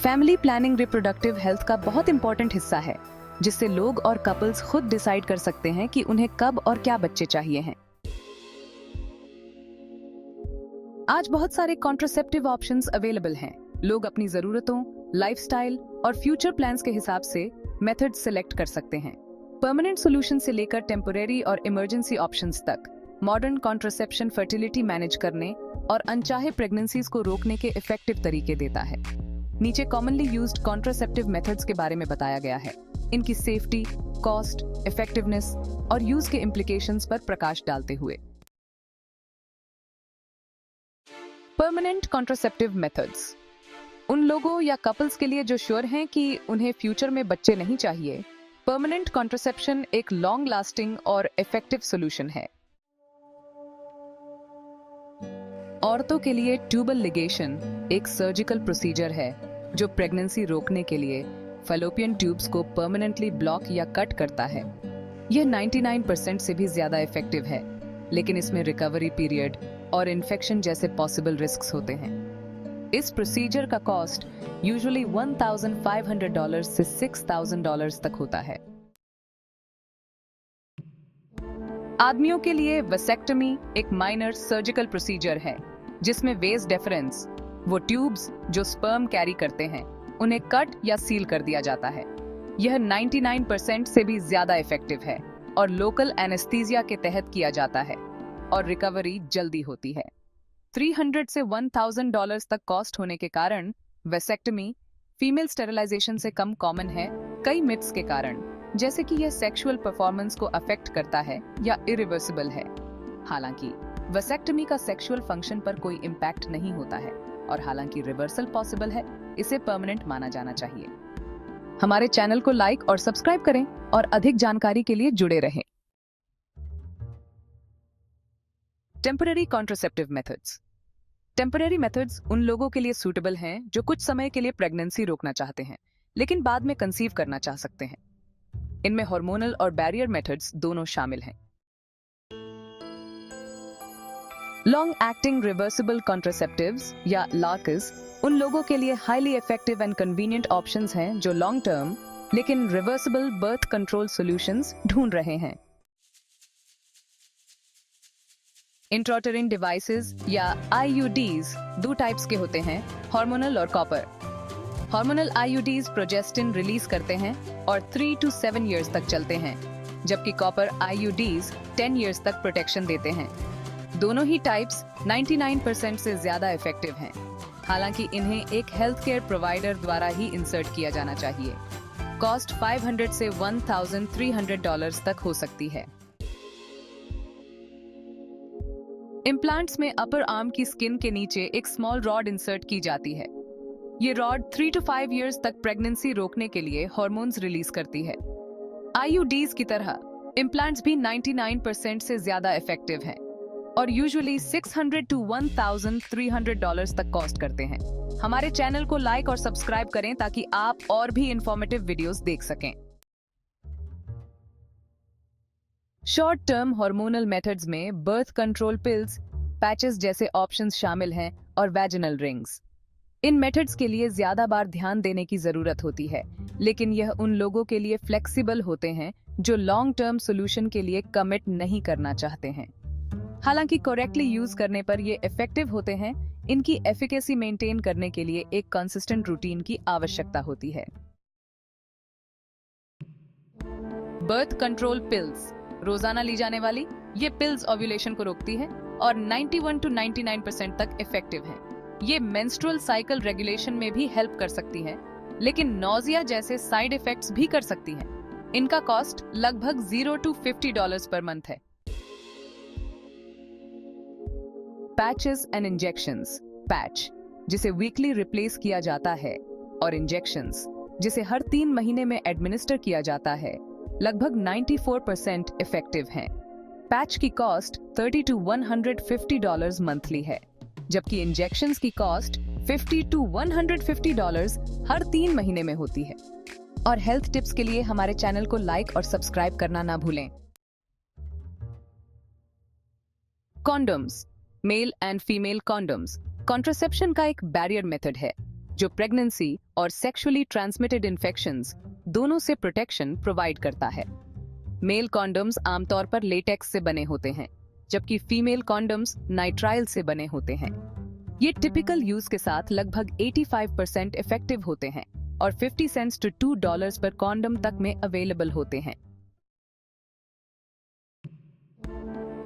Family planning reproductive health का बहुत important हिस्सा है, जिससे लोग और कपल्स खुद डिसाइड कर सकते हैं कि उन्हें कब और क्या बच्चे चाहिए हैं। आज बहुत सारे कॉन्ट्रासेप्टिव ऑप्शंस अवेलेबल हैं। लोग अपनी जरूरतों, लाइफस्टाइल और फ्यूचर प्लान्स के हिसाब से मेथड सिलेक्ट कर सकते हैं। परमानेंट सॉल्यूशन से लेकर टेम्परेरी और इमरजेंसी ऑप्शंस तक, मॉडर्न कॉन्ट्रासेप्शन फर्टिलिटी मैनेज करने और अनचाहे प्रेगनेंसीज को रोकने के इफेक्टिव तरीके देता है। नीचे कॉमनली यूज्ड कॉन्ट्रासेप्टिव मेथड्स के बारे में बताया गया है, इनकी सेफ्टी, कॉस्ट, इफेक्टिवनेस और यूज के इम्प्लीकेशंस पर प्रकाश डालते हुए। परमानेंट कॉन्ट्रासेप्टिव मेथड्स उन लोगों या कपल्स के लिए जो श्योर हैं कि उन्हें फ्यूचर में बच्चे नहीं चाहिए। परमानेंट कॉन्ट्रासेप्शन एक लॉन्ग लास्टिंग और इफेक्टिव सॉल्यूशन है। औरतों के लिए ट्यूबल लिगेशन एक सर्जिकल प्रोसीजर है जो प्रेगनेंसी रोकने के लिए फैलोपियन ट्यूब्स को परमानेंटली ब्लॉक या कट करता है। यह 99% से भी ज्यादा इफेक्टिव है, लेकिन इसमें रिकवरी पीरियड और इन्फेक्शन जैसे पॉसिबल रिस्क्स होते हैं। इस प्रोसीजर का कॉस्ट यूजुअली $1,500 से $6,000 तक होता है। आदमियों के लिए वेसेक्टमी एक माइनर सर्जिकल प्रोसीजर है, जिसमें वेस डेफरेंस, वो ट्यूब्स जो स्पर्म कैरी करते हैं, उन्हें कट या सील कर दिया जाता है। यह 99% से भी ज्यादा इफेक्टिव है और लोकल एनेस्थीसिया के तहत किया जाता है और रिकवरी जल्दी होती है। $300 से $1,000 तक कॉस्ट होने के कारण वेसेक्टमी फीमेल स्टेरिलाइजेशन से कम कॉमन है, कई मिथ्स के कारण, जैसे कि यह सेक्सुअल परफॉर्मेंस को अफेक्ट करता है या इरिवर्सिबल है। हालांकि वेसेक्टमी का सेक्सुअल फंक्शन पर कोई इम्पैक्ट नहीं होता है और हालांकि रिवर्सल पॉसिबल है, इसे परमानेंट माना जाना चाहिए। हमारे चैनल को लाइक और सब्सक्राइब करें और अधिक जानकारी के लिए जुड़े रहें। Temporary contraceptive methods. Temporary methods उन लोगों के लिए सूटेबल हैं जो कुछ समय के लिए प्रेगनेंसी रोकना चाहते हैं, लेकिन बाद में कंसीव करना चाह सकते हैं। इनमें हार्मोनल और बैरियर मेथड्स दोनों शामिल हैं। लॉन्ग एक्टिंग रिवर्सिबल कॉन्ट्रासेप्टिव्स या लार्कस उन लोगों के लिए highly effective and convenient options हैं जो लॉन्ग टर्म लेकिन रिवर्सिबल बर्थ कंट्रोल सॉल्यूशंस ढूंढ रहे हैं। इंट्राउटेरिन डिवाइसेस या IUDs दो टाइप्स के होते हैं, हार्मोनल और copper. Hormonal IUDs progestin release करते हैं और 3 to 7 इयर्स तक चलते हैं, जबकि कॉपर IUDs 10 इयर्स तक प्रोटेक्शन देते हैं। दोनों ही टाइप्स 99% से ज्यादा इफेक्टिव हैं, हालांकि इन्हें एक हेल्थ केयर प्रोवाइडर द्वारा ही इंसर्ट किया जाना चाहिए। कॉस्ट $500 से $1,300 तक हो सकती है। इम्प्लांट्स में अपर आर्म की स्किन के नीचे एक स्मॉल रॉड इंसर्ट की जाती है। ये रॉड 3 to 5 इयर्स तक प्रेगनेंसी रोकने के लिए हार्मोन्स रिलीज करती है। IUDs की तरह इम्प्लांट्स भी 99% से ज्यादा इफेक्टिव हैं और यूजुअली $600 to $1,300 तक कॉस्ट करते हैं। हमारे चैनल को लाइक और सब्सक्राइब करें ताकि आप और भी इंफॉर्मेटिव वीडियोस देख सकें। शॉर्ट टर्म हार्मोनल मेथड्स में बर्थ कंट्रोल पिल्स, पैचेस जैसे ऑप्शंस शामिल हैं और वैजिनल रिंग्स। इन मेथड्स के लिए ज्यादा बार ध्यान देने की जरूरत होती है, लेकिन यह उन लोगों के लिए फ्लेक्सिबल होते हैं जो लॉन्ग टर्म सॉल्यूशन के लिए कमिट नहीं करना चाहते हैं। हालांकि करेक्टली यूज करने पर ये इफेक्टिव होते हैं, इनकी एफिकेसी मेंटेन करने के लिए एक कंसिस्टेंट रूटीन की आवश्यकता होती है। बर्थ कंट्रोल पिल्स रोजाना ली जाने वाली ये पिल्स ओव्यूलेशन को रोकती है और 91 to 99% तक इफेक्टिव है। ये मेंस्ट्रुअल साइकिल रेगुलेशन में भी हेल्प कर सकती हैं, लेकिन नौजिया जैसे साइड इफेक्ट्स भी कर सकती हैं। इनका कॉस्ट लगभग $0 to $50 पर मंथ है। Patches and injections. पैच जिसे वीकली रिप्लेस किया जाता है और इंजेक्शंस जिसे हर 3 महीने में एडमिनिस्टर किया जाता है, लगभग 94% इफेक्टिव हैं। पैच की कॉस्ट $30 to $150 मंथली है, जबकि इंजेक्शंस की कॉस्ट $50 to $150 हर 3 महीने में होती है। और हेल्थ टिप्स के लिए हमारे चैनल को लाइक और सब्सक्राइब करना ना भूलें। Condoms, male and female condoms contraception का एक बैरियर मेथड है जो प्रेगनेंसी और सेक्सुअली ट्रांसमिटेड इन्फेक्शंस दोनों से प्रोटेक्शन प्रोवाइड करता है। मेल कॉन्डम्स आमतौर पर लेटेक्स से बने होते हैं, जबकि फीमेल कॉन्डम्स नाइट्राइल से बने होते हैं। ये टिपिकल यूज के साथ लगभग 85% इफेक्टिव होते हैं और 50 सेंट्स टू $2 पर कॉन्डम तक में अवेलेबल होते हैं।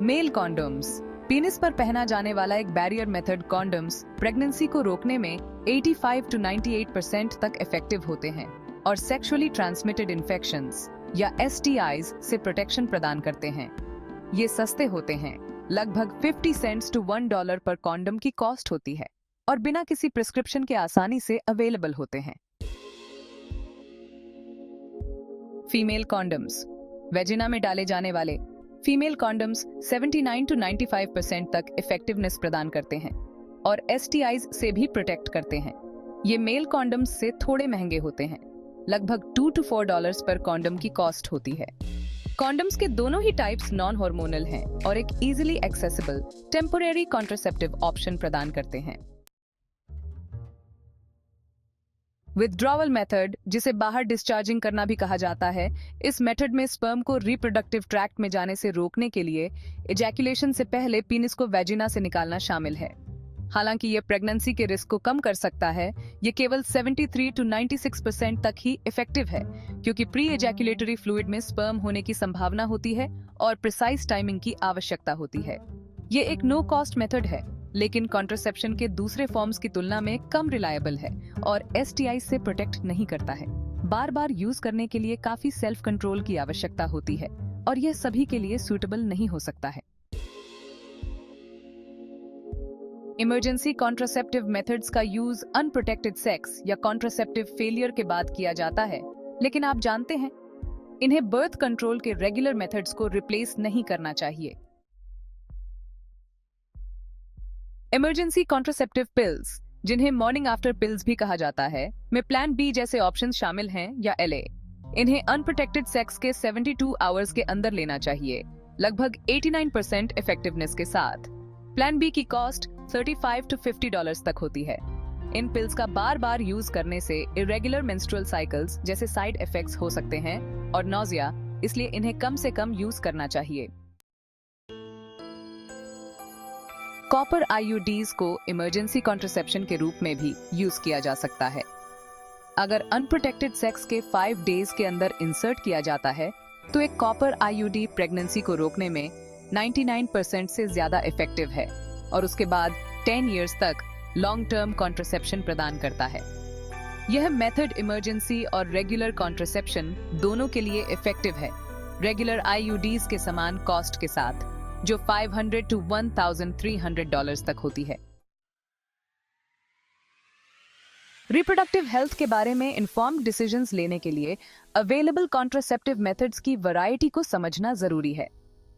मेल कॉन्डम्स पीनिस पर पहना जाने वाला एक बैरियर मेथड कॉन्डम्स प्रेगनेंसी को रोकने में 85 to 98% तक इफेक्टिव होते हैं और सेक्सुअली ट्रांसमिटेड इन्फेक्शंस या STIs से प्रोटेक्शन प्रदान करते हैं। ये सस्ते होते हैं, लगभग 50 सेंट्स टू $1 पर कॉन्डम की कॉस्ट होती है और बिना किसी प्रिस्क्रिप्शन के आसानी से अवेलेबल होते हैं। फीमेल कॉन्डम्स वेजिना में डाले जाने वाले फीमेल कॉन्डम्स 79 to 95% तक इफेक्टिवनेस प्रदान करते हैं और STIs से भी प्रोटेक्ट करते हैं। ये मेल कॉन्डम्स से थोड़े महंगे होते हैं, लगभग $2 to $4 पर कॉन्डम की कॉस्ट होती है। कॉन्डम्स के दोनों ही टाइप्स नॉन हार्मोनल हैं और एक easily accessible temporary contraceptive option प्रदान करते हैं। विथड्रॉवल मेथड, जिसे बाहर डिस्चार्जिंग करना भी कहा जाता है, इस मेथड में स्पर्म को रिप्रोडक्टिव ट्रैक्ट में जाने से रोकने के लिए इजैकुलेशन से पहले पीनिस को वेजिना से निकालना शामिल है। हालांकि ये प्रेगनेंसी के रिस्क को कम कर सकता है, ये केवल 73 to 96% तक ही इफेक्टिव है, क्योंकि प्री एजैकुलेटरी फ्लूइड में स्पर्म होने की संभावना होती है और प्रिसाइज टाइमिंग की आवश्यकता होती है। ये एक नो कॉस्ट मेथड है, लेकिन कॉन्ट्रासेप्शन के दूसरे फॉर्म्स की तुलना में कम रिलायबल है और STI से प्रोटेक्ट नहीं करता है। बार बार यूज करने के लिए काफी सेल्फ कंट्रोल की आवश्यकता होती है और यह सभी के लिए सूटेबल नहीं हो सकता है। इमरजेंसी कॉन्ट्रासेप्टिव मेथड्स का यूज अनप्रोटेक्टेड सेक्स या कॉन्ट्रासेप्टिव फेलियर के बाद किया जाता है, लेकिन आप जानते हैं, इन्हें बर्थ कंट्रोल के रेगुलर मेथड्स को रिप्लेस नहीं करना चाहिए। इमरजेंसी कॉन्ट्रासेप्टिव पिल्स, जिन्हें मॉर्निंग आफ्टर पिल्स भी कहा जाता है, में प्लान बी जैसे ऑप्शन शामिल हैं या LA। इन्हें अनप्रोटेक्टेड सेक्स के 72 आवर्स के अंदर लेना चाहिए, लगभग 89% इफेक्टिवनेस के साथ। प्लान बी की कॉस्ट $35 to $50 तक होती है। इन पिल्स का बार बार यूज करने से इरेगुलर मेंस्ट्रुअल साइकिल्स जैसे साइड इफेक्ट्स हो सकते हैं और नौजिया, इसलिए इन्हें कम से कम यूज करना चाहिए। कॉपर IUDs को इमरजेंसी कॉन्ट्रासेप्शन के रूप में भी यूज किया जा सकता है। अगर अनप्रोटेक्टेड सेक्स के 5 डेज के अंदर इंसर्ट किया जाता है, तो एक कॉपर IUD प्रेगनेंसी को रोकने में 99% से ज्यादा इफेक्टिव है और उसके बाद 10 इयर्स तक लॉन्ग टर्म कॉन्ट्रासेप्शन प्रदान करता है। यह मेथड इमरजेंसी और रेगुलर कॉन्ट्रासेप्शन दोनों के लिए इफेक्टिव है, रेगुलर IUDs के समान कॉस्ट के साथ, जो $500 to $1,300 तक होती है। रिप्रोडक्टिव हेल्थ के बारे में इन्फॉर्म्ड डिसीजंस लेने के लिए अवेलेबल कॉन्ट्रासेप्टिव मेथड्स की वैरायटी को समझना जरूरी है।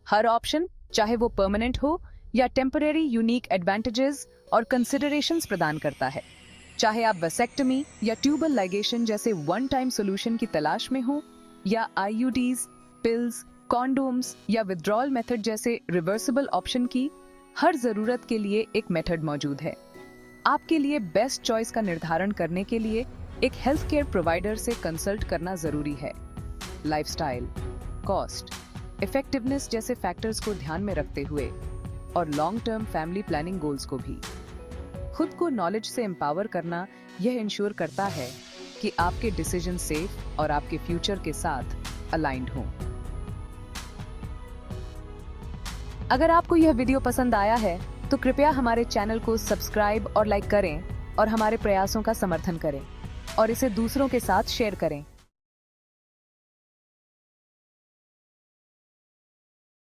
हर ऑप्शन, चाहे वो परमानेंट हो या टेम्परेरी, यूनिक एडवांटेजेस और कंसिडरेशंस प्रदान करता है। चाहे आप वैसेक्टमी या ट्यूबल लाइगेशन जैसे वन टाइम सॉल्यूशन की तलाश में हो, या IUDs, पिल्स, कॉन्डोम्स या विथड्रॉल मेथड जैसे रिवर्सिबल ऑप्शन की, हर जरूरत के लिए एक मेथड मौजूद है। आपके लिए बेस्ट चॉइस का निर्धारण करने के लिए एक हेल्थ केयर प्रोवाइडर से कंसल्ट करना जरूरी है। लाइफस्टाइल, कॉस्ट, इफेक्टिवनेस जैसे फैक्टर्स को ध्यान में रखते हुए और long term family planning goals को भी। खुद को नॉलेज से एम्पावर करना यह इंश्योर करता है कि आपके डिसीजन सेफ और आपके फ्यूचर के साथ अलाइंड हों। अगर आपको यह वीडियो पसंद आया है तो कृपया हमारे चैनल को सब्सक्राइब और लाइक करें और हमारे प्रयासों का समर्थन करें और इसे दूसरों के साथ शेयर करें।